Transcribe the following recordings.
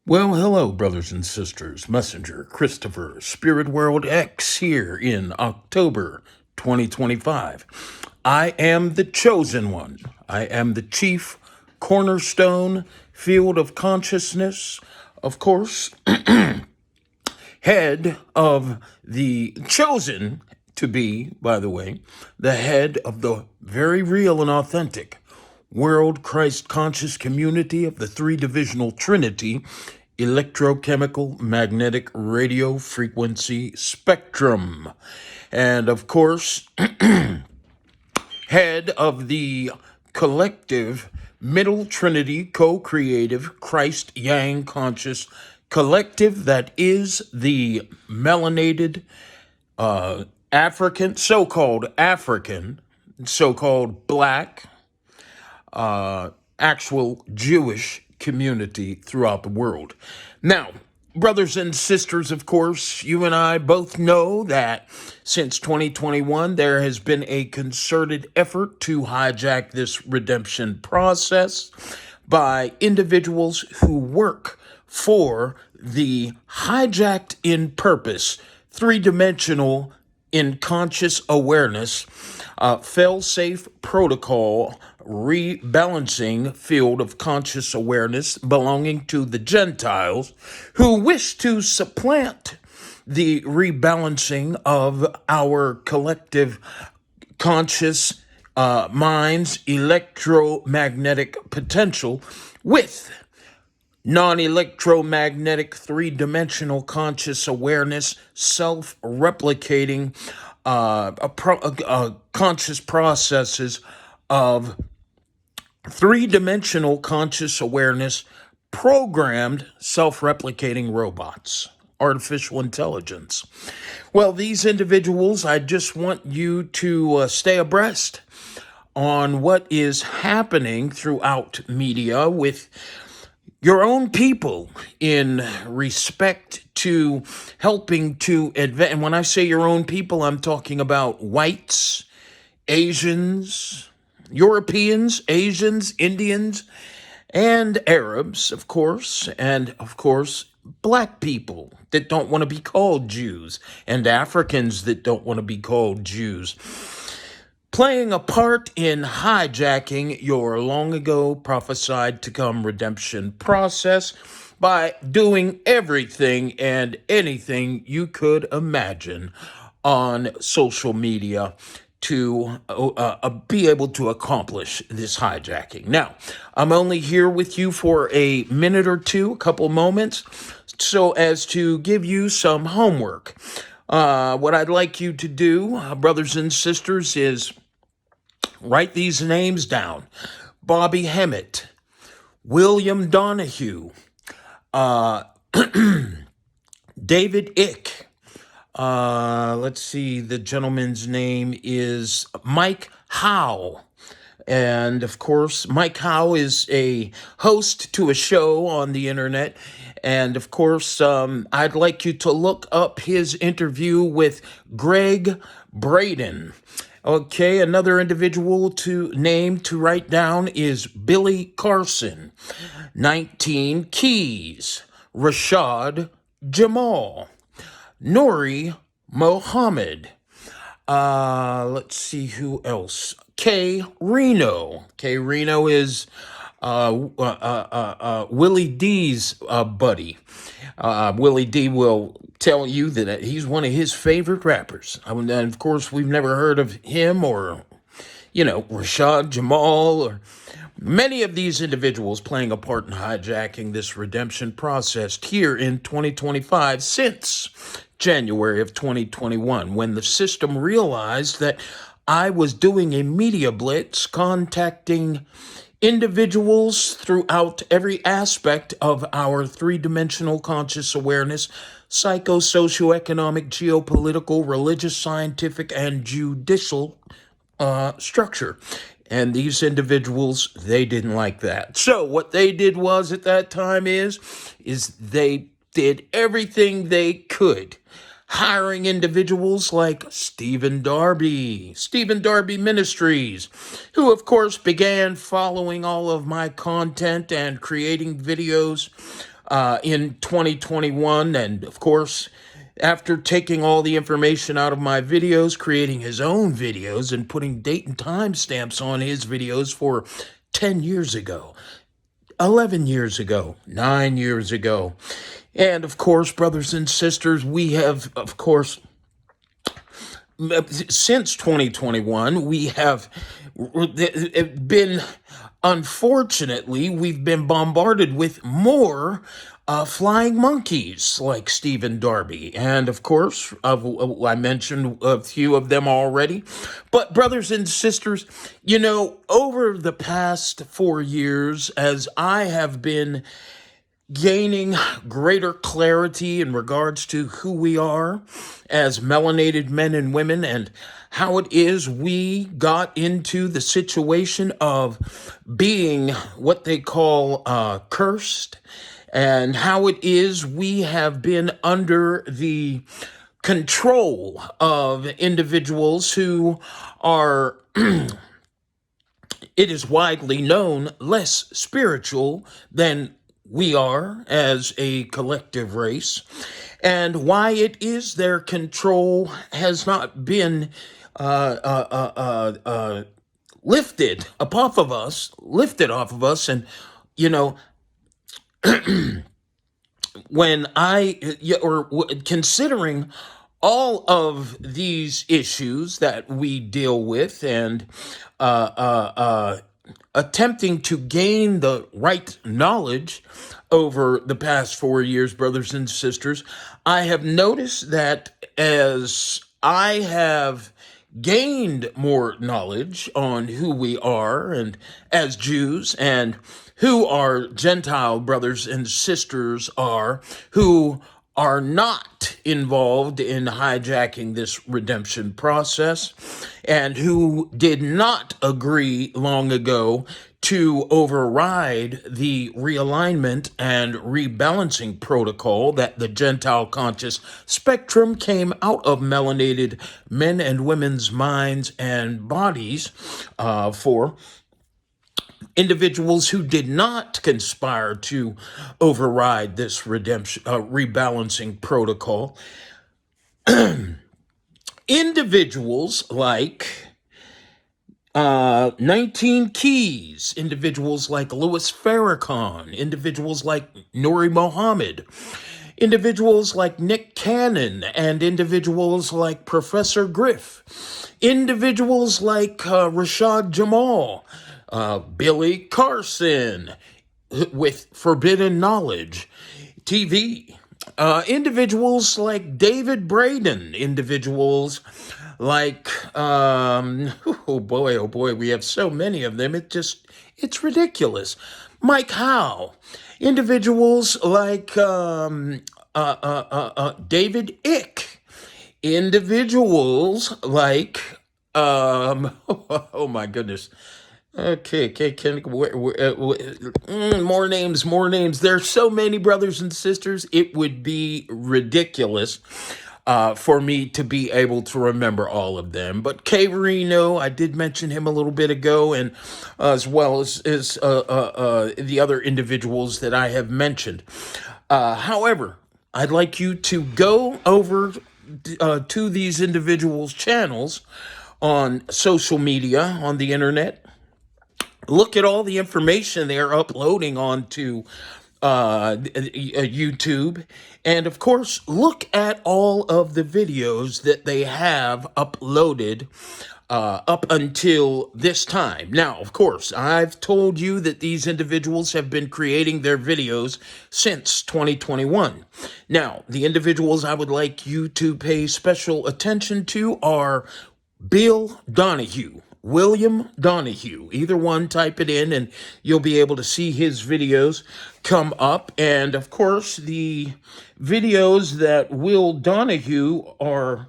Well, hello, brothers and sisters. Messenger Christopher, Spirit World X here in October 2025. I am the chosen one. I am the chief cornerstone field of consciousness, of course, head of the chosen to be, by the way, the head of the very real and authentic World Christ Conscious Community of the Three Divisional Trinity Electrochemical Magnetic Radio Frequency Spectrum. And of course, head of the collective Middle Trinity Co-Creative Christ Yang Conscious Collective that is the melanated African, so-called black, actual Jewish community throughout the world. Now, brothers and sisters, of course, you and I both know that since 2021, there has been a concerted effort to hijack this redemption process by individuals who work for the hijacked in purpose, three-dimensional in conscious awareness, fail-safe protocol rebalancing field of conscious awareness belonging to the Gentiles who wish to supplant the rebalancing of our collective conscious mind's electromagnetic potential with non-electromagnetic three-dimensional conscious awareness, self-replicating conscious processes of three-dimensional conscious awareness, programmed self-replicating robots, artificial intelligence. Well, these individuals, I just want you to stay abreast on what is happening throughout media with your own people in respect to helping to advance. And when I say your own people, I'm talking about whites, Asians, Europeans, Asians, Indians, and Arabs, of course, and of course, black people that don't want to be called Jews, and Africans that don't want to be called Jews, playing a part in hijacking your long ago prophesied to come redemption process by doing everything and anything you could imagine on social media to be able to accomplish this hijacking. Now, I'm only here with you for a minute or two, a couple moments, so as to give you some homework. What I'd like you to do, brothers and sisters, is write these names down. Bobby Hemmett, William Donahue, David Icke. Let's see, the gentleman's name is Mike Howe. And of course, Mike Howe is a host to a show on the internet. And of course, I'd like you to look up his interview with Greg Braden. Okay, another individual to write down is Billy Carson. 19 Keys, Rashad Jamal, Nuri Mohammed. Let's see who else. Kay Reno. Kay Reno is Willie D's buddy. Willie D will tell you that he's one of his favorite rappers. And of course, we've never heard of him or, Rashad Jamal or many of these individuals playing a part in hijacking this redemption process here in 2025 since January of 2021, when the system realized that I was doing a media blitz contacting individuals throughout every aspect of our three-dimensional conscious awareness, psycho-socioeconomic, geopolitical, religious, scientific, and judicial structure. And these individuals, they didn't like that. So what they did was at that time is they did everything they could, hiring individuals like Stephen Darby Ministries, who of course began following all of my content and creating videos in 2021. And of course, after taking all the information out of my videos, creating his own videos, and putting date and time stamps on his videos for 10 years ago, 11 years ago, 9 years ago. And of course, brothers and sisters, we have, of course, since 2021, we have been, unfortunately, we've been bombarded with more flying monkeys like Stephen Darby. And of course, I mentioned a few of them already. But brothers and sisters, over the past 4 years, as I have been gaining greater clarity in regards to who we are as melanated men and women, and how it is we got into the situation of being what they call cursed, and how it is we have been under the control of individuals who are, it is widely known, less spiritual than we are as a collective race, and why it is their control has not been lifted off of us. And when considering all of these issues that we deal with, and attempting to gain the right knowledge over the past 4 years, brothers and sisters, I have noticed that as I have gained more knowledge on who we are and as Jews, and who our Gentile brothers and sisters are, who are not involved in hijacking this redemption process, and who did not agree long ago to override the realignment and rebalancing protocol that the Gentile conscious spectrum came out of melanated men and women's minds and bodies for. Individuals who did not conspire to override this redemption rebalancing protocol. Individuals like 19 Keys, individuals like Louis Farrakhan, individuals like Nuri Mohammed, individuals like Nick Cannon, and individuals like Professor Griff, individuals like Rashad Jamal, Billy Carson with Forbidden Knowledge TV, individuals like David Braden, individuals like, oh boy, we have so many of them, it's ridiculous. Mike Howe, individuals like David Icke, individuals like, oh my goodness. Okay, more names. There's so many, brothers and sisters, it would be ridiculous for me to be able to remember all of them. But K. Reno, I did mention him a little bit ago, and as well as the other individuals that I have mentioned. However, I'd like you to go over to these individuals' channels on social media, on the internet. Look at all the information they are uploading onto YouTube. And of course, look at all of the videos that they have uploaded up until this time. Now, of course, I've told you that these individuals have been creating their videos since 2021. Now, the individuals I would like you to pay special attention to are Bill Donahue, William Donahue. Either one, type it in and you'll be able to see his videos come up. And of course, the videos that Will Donahue are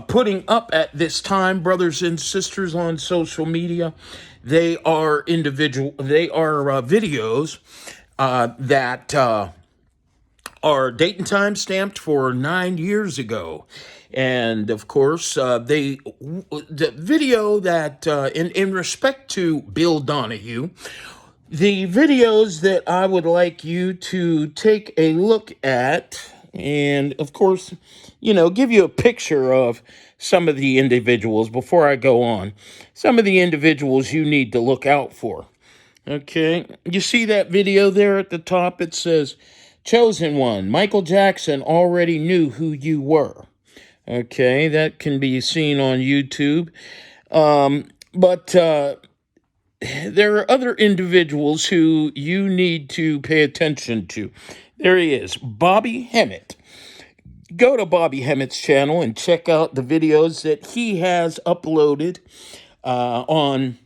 putting up at this time, brothers and sisters, on social media, they are videos that are date and time stamped for 9 years ago. And of course, the video that, in respect to Bill Donahue, The videos that I would like you to take a look at, and of course, give you a picture of some of the individuals before I go on. Some of the individuals you need to look out for. Okay, you see that video there at the top? It says, Chosen One, Michael Jackson already knew who you were. Okay, that can be seen on YouTube. But there are other individuals who you need to pay attention to. There he is, Bobby Hemmett. Go to Bobby Hemmett's channel and check out the videos that he has uploaded on,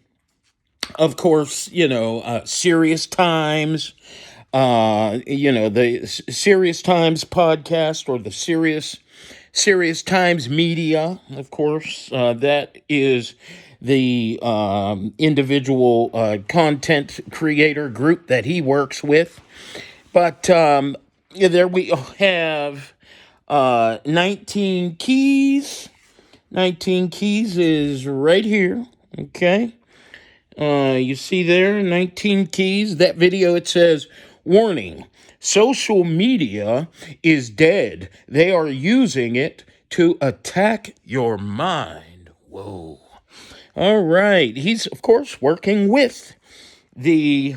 of course, Serious Times, the Serious Times podcast, or the Serious Times Media, of course. That is the individual content creator group that he works with. But there we have 19 Keys. 19 Keys is right here. Okay. You see there, 19 Keys. That video, it says, warning, social media is dead. They are using it to attack your mind. Whoa. All right. He's, of course, working with the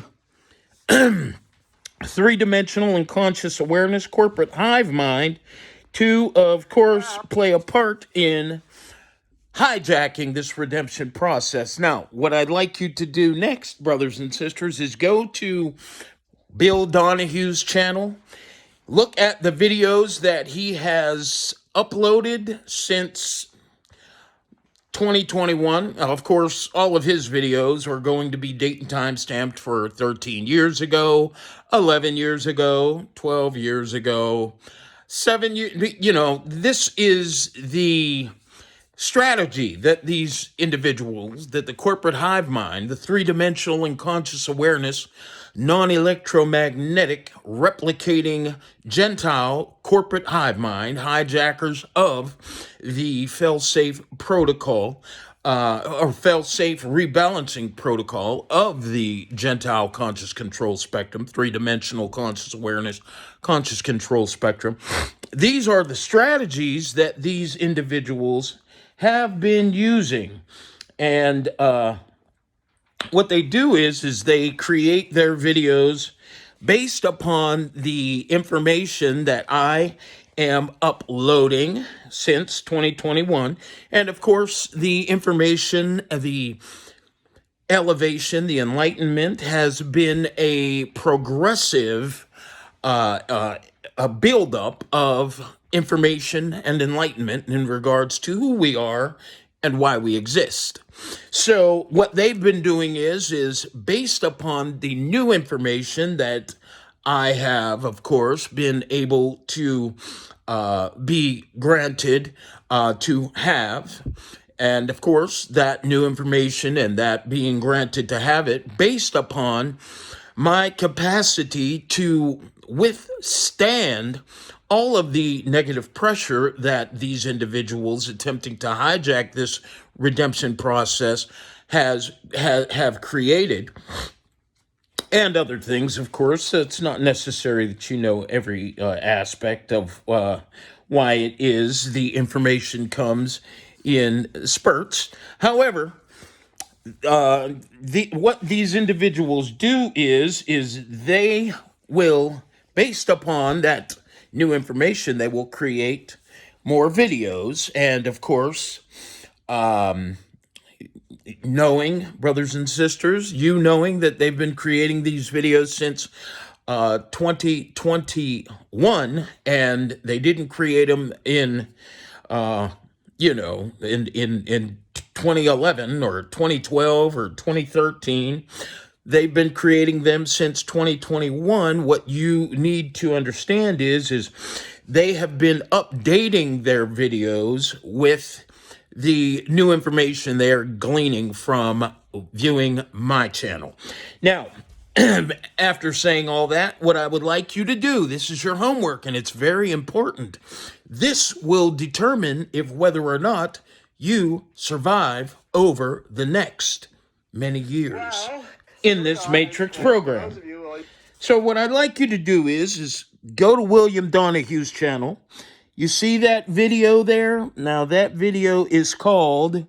three-dimensional and conscious awareness corporate hive mind to, of course, play a part in hijacking this redemption process. Now, what I'd like you to do next, brothers and sisters, is go to Bill Donahue's channel. Look at the videos that he has uploaded since 2021. Of course, all of his videos are going to be date and time stamped for 13 years ago, 11 years ago, 12 years ago, 7 years. This is the strategy that these individuals, that the corporate hive mind, the three-dimensional and conscious awareness, non-electromagnetic, replicating Gentile corporate hive mind, hijackers of the fail-safe protocol, or fail-safe rebalancing protocol of the Gentile conscious control spectrum, three-dimensional conscious awareness, conscious control spectrum. These are the strategies that these individuals have been using. And what they do is they create their videos based upon the information that I am uploading since 2021. And of course, the information, the elevation, the enlightenment has been a progressive a buildup of information and enlightenment in regards to who we are and why we exist. So what they've been doing is based upon the new information that I have, of course, been able to be granted to have. And of course, that new information and that being granted to have it based upon my capacity to withstand all of the negative pressure that these individuals attempting to hijack this redemption process have created, and other things. Of course, it's not necessary that you know every aspect of why it is the information comes in spurts. However, what these individuals do is they will, based upon that new information, they will create more videos. And of course, knowing, brothers and sisters, knowing that they've been creating these videos since 2021, and they didn't create them in in 2011 or 2012 or 2013. They've been creating them since 2021. What you need to understand is they have been updating their videos with the new information they are gleaning from viewing my channel. Now, after saying all that, what I would like you to do, this is your homework, and it's very important. This will determine if whether or not you survive over the next many years. in this matrix program. So what I'd like you to do is go to William Donahue's channel. You see that video there? Now that video is called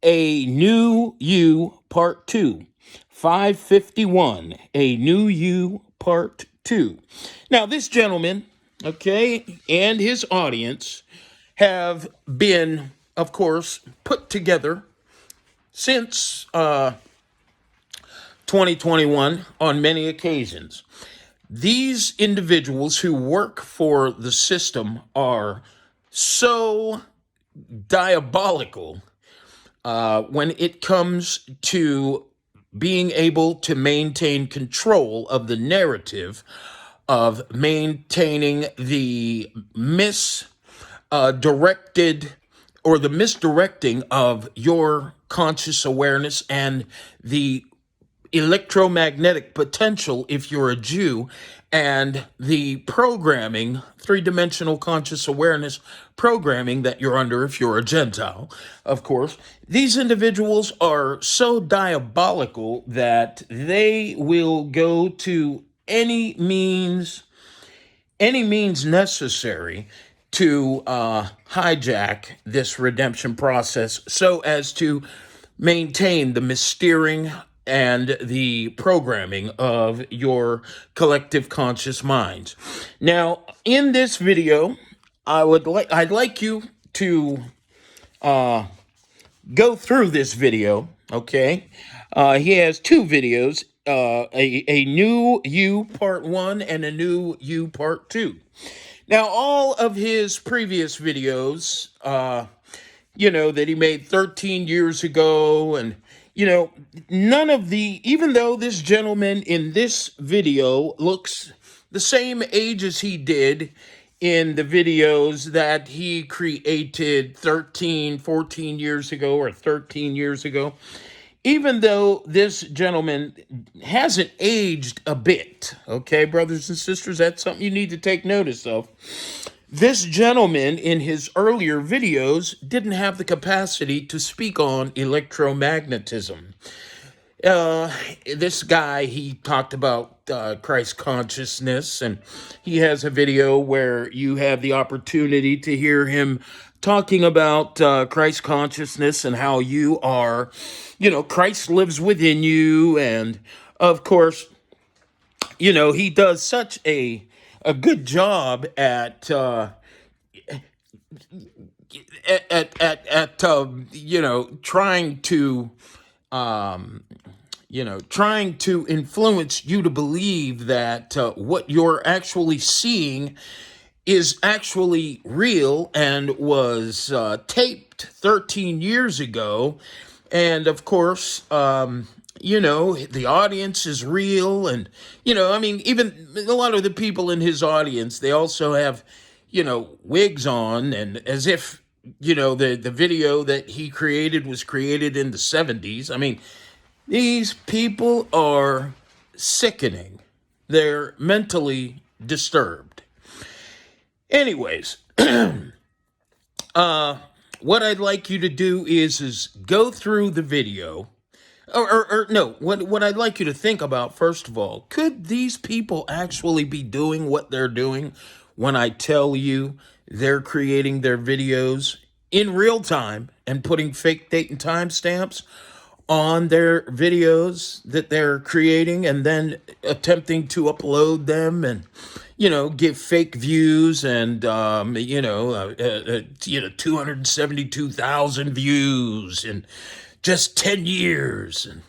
A New You Part 2. 551, A New You Part 2. Now this gentleman, okay, and his audience have been, of course, put together since 2021 on many occasions. These individuals who work for the system are so diabolical when it comes to being able to maintain control of the narrative, of maintaining the misdirected or the misdirecting of your conscious awareness and the electromagnetic potential if you're a Jew, and the programming, three-dimensional conscious awareness programming that you're under if you're a Gentile, of course. These individuals are so diabolical that they will go to any means necessary to hijack this redemption process so as to maintain the mysterious and the programming of your collective conscious minds. Now, in this video, I'd like you to go through this video, okay? He has two videos, a new you part 1 and a new you part 2. Now, all of his previous videos, that he made 13 years ago, and none of even though this gentleman in this video looks the same age as he did in the videos that he created 14 years ago or 13 years ago, even though this gentleman hasn't aged a bit, okay, brothers and sisters, that's something you need to take notice of. This gentleman in his earlier videos didn't have the capacity to speak on electromagnetism. This guy, he talked about Christ consciousness, and he has a video where you have the opportunity to hear him talking about Christ consciousness and how you are, Christ lives within you. And of course, he does such a good job at trying to trying to influence you to believe that what you're actually seeing is actually real and was taped 13 years ago. And of course, the audience is real. And, even a lot of the people in his audience, they also have, wigs on, and as if, the video that he created was created in the 70s. I mean, these people are sickening. They're mentally disturbed. Anyways, what I'd like you to do is go through the video. Or no, what I'd like you to think about, first of all, could these people actually be doing what they're doing when I tell you they're creating their videos in real time and putting fake date and time stamps on their videos that they're creating and then attempting to upload them and, give fake views and, 272,000 views in just 10 years. And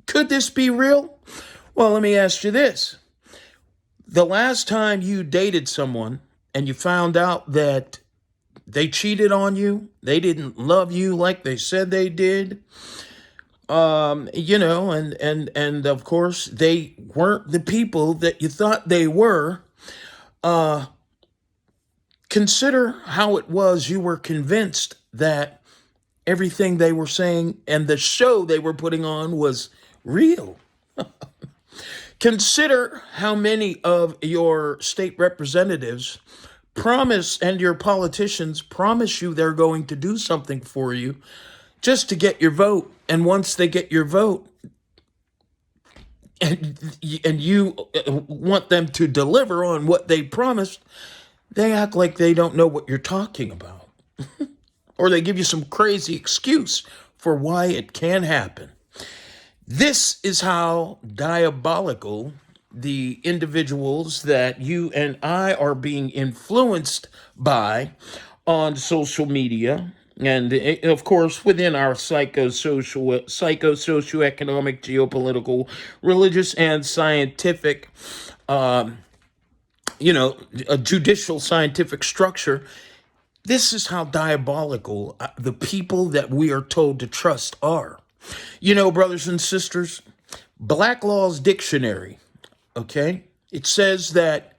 could this be real? Well, let me ask you this. The last time you dated someone and you found out that they cheated on you, they didn't love you like they said they did, and of course they weren't the people that you thought they were, consider how it was you were convinced that everything they were saying and the show they were putting on was real. Consider how many of your state representatives promise, and your politicians promise you they're going to do something for you just to get your vote. And once they get your vote, and you want them to deliver on what they promised, they act like they don't know what you're talking about. Or they give you some crazy excuse for why it can happen. This is how diabolical the individuals that you and I are being influenced by on social media, and of course within our psychosocioeconomic, geopolitical, religious, and scientific, a judicial scientific structure. This is how diabolical the people that we are told to trust are. Brothers and sisters, Black Law's Dictionary, okay? It says that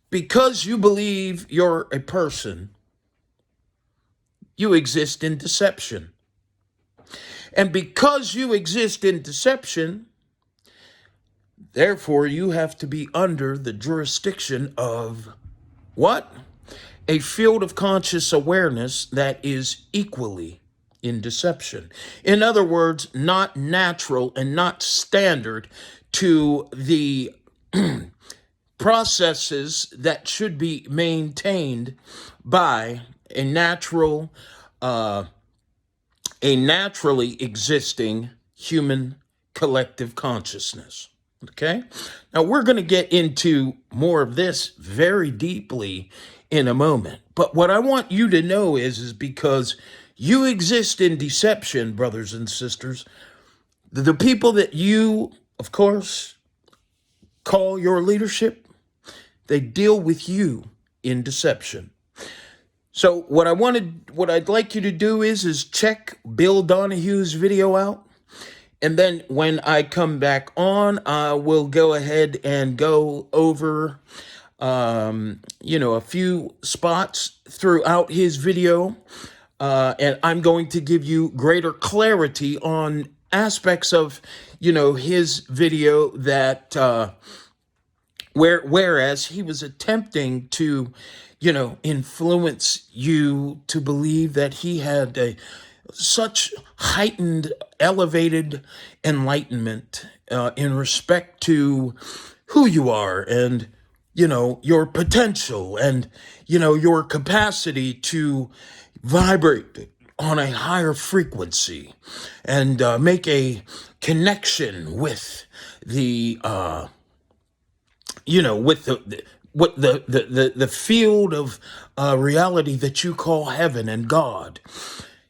because you believe you're a person, you exist in deception. And because you exist in deception, therefore you have to be under the jurisdiction of what? A field of conscious awareness that is equally in deception. In other words, not natural and not standard to the processes that should be maintained by a naturally existing human collective consciousness. Okay? Now we're going to get into more of this very deeply in a moment. But what I want you to know is because you exist in deception, brothers and sisters, the people that you, of course, call your leadership, they deal with you in deception. So what I'd like you to do is check Bill Donahue's video out. And then when I come back on, I will go ahead and go over a few spots throughout his video. And I'm going to give you greater clarity on aspects of, his video that, whereas he was attempting to, influence you to believe that he had such heightened, elevated enlightenment in respect to who you are and, your potential and, your capacity to vibrate on a higher frequency and make a connection with the, with the field of reality that you call heaven and God.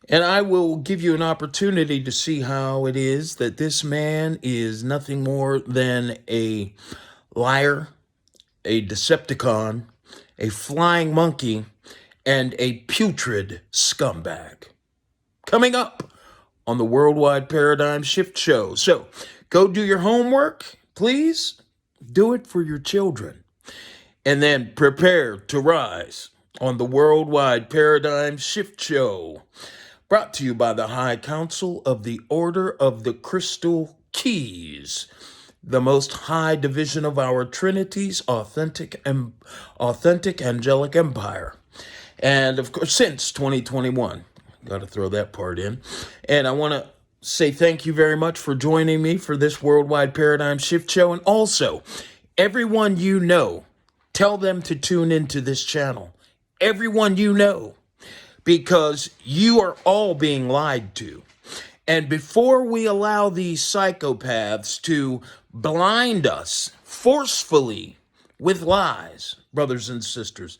And I will give you an opportunity to see how it is that this man is nothing more than a liar, a Decepticon, a flying monkey, and a putrid scumbag. Coming up on the Worldwide Paradigm Shift Show. So go do your homework, please. Do it for your children. And then prepare to rise on the Worldwide Paradigm Shift Show. Brought to you by the High Council of the Order of the Crystal Keys, the most high division of our Trinity's authentic angelic empire. And of course, since 2021, got to throw that part in. And I want to say thank you very much for joining me for this Worldwide Paradigm Shift Show. And also, everyone you know, tell them to tune into this channel. Everyone you know. Because you are all being lied to. And before we allow these psychopaths to blind us forcefully with lies, brothers and sisters,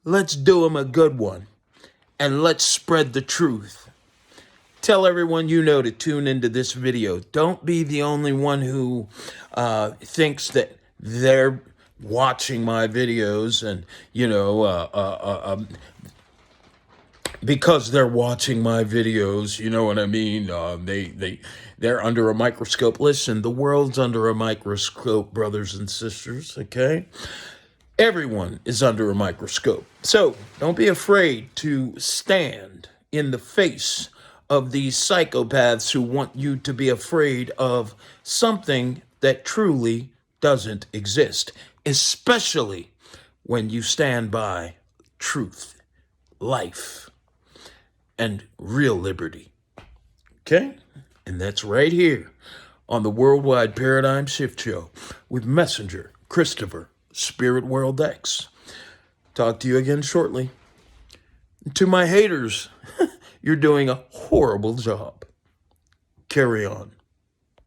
let's do them a good one. And let's spread the truth. Tell everyone you know to tune into this video. Don't be the only one who thinks that they're watching my videos and, because they're watching my videos, you know what I mean? They're under a microscope. Listen, the world's under a microscope, brothers and sisters, okay? Everyone is under a microscope. So don't be afraid to stand in the face of these psychopaths who want you to be afraid of something that truly doesn't exist, especially when you stand by truth, life, and real liberty. Okay? And that's right here on the Worldwide Paradigm Shift Show with Messenger Christopher Spirit World X. Talk to you again shortly. To my haters, you're doing a horrible job. Carry on.